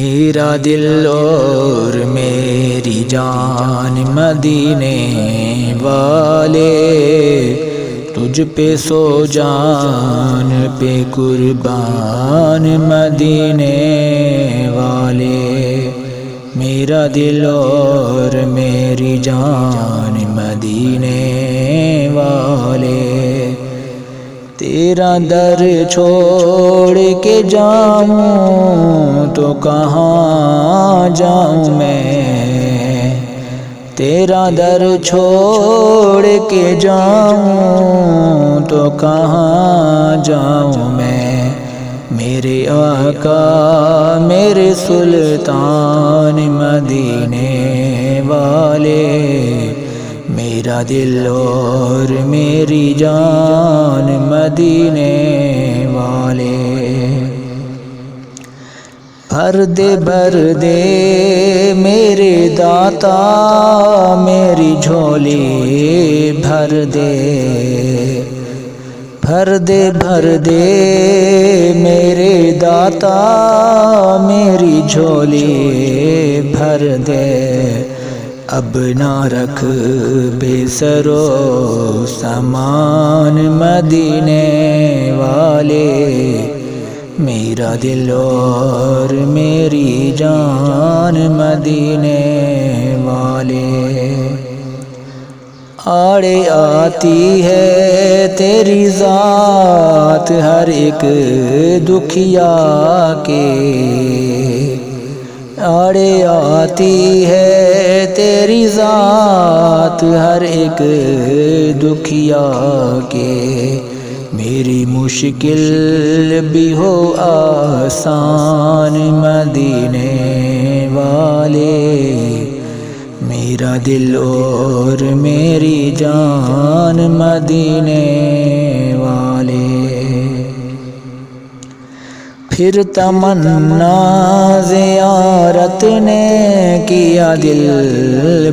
میرا دل اور میری جان مدینے والے، تجھ پہ سو جان پہ قربان مدینے والے۔ میرا دل اور میری جان مدینے والے، تیرا در چھوڑ کے جاؤں تو کہاں جاؤں میں، تیرا در چھوڑ کے جاؤں تو کہاں جاؤں میں۔ میرے آقا میرے سلطان مدینے والے، میرا دل اور میری جان مدینے والے۔ بھر دے بھر دے میرے داتا میری جھولی بھر دے، بھر دے بھر دے میرے داتا میری جھولی بھر دے۔ اب نہ رکھ بے سرو سامان مدینے والے، میرا دل اور میری جان مدینے والے۔ آڑے آتی ہے تیری ذات ہر ایک دکھیا کے، آڑے آتی ہے تیری ذات ہر ایک دکھیا کے۔ میری مشکل بھی ہو آسان مدینے والے، میرا دل اور میری جان مدینے والے۔ پھر تمنا زیارت نے کیا دل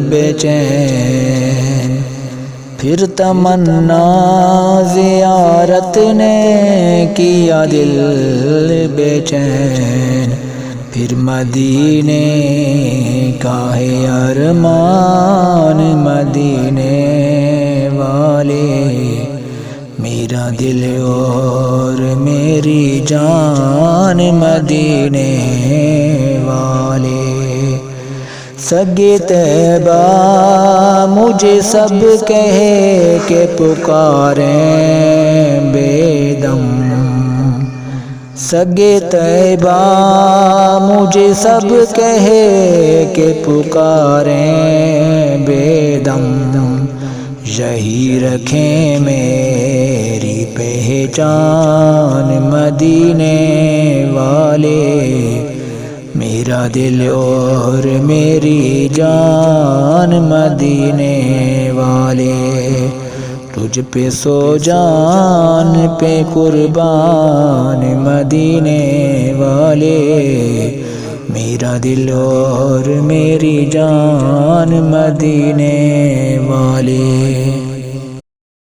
بے چین، پھر تمنا زیارت نے کیا دل بے چین۔ پھر مدینے کا ہے ارمان مدینے والے، میرا دل اور میری جان مدینے والے۔ سگے طیبہ مجھے سب کہے کہ پکاریں بے دم، سگے طیبہ مجھے سب کہے کہ پکاریں بے دم۔ یہی رکھیں میری پہچان مدینے والے، میرا دل اور میری جان مدینے والے۔ تجھ پہ سو جان پہ قربان مدینے والے، میرا دل اور میری جان مدینے والے۔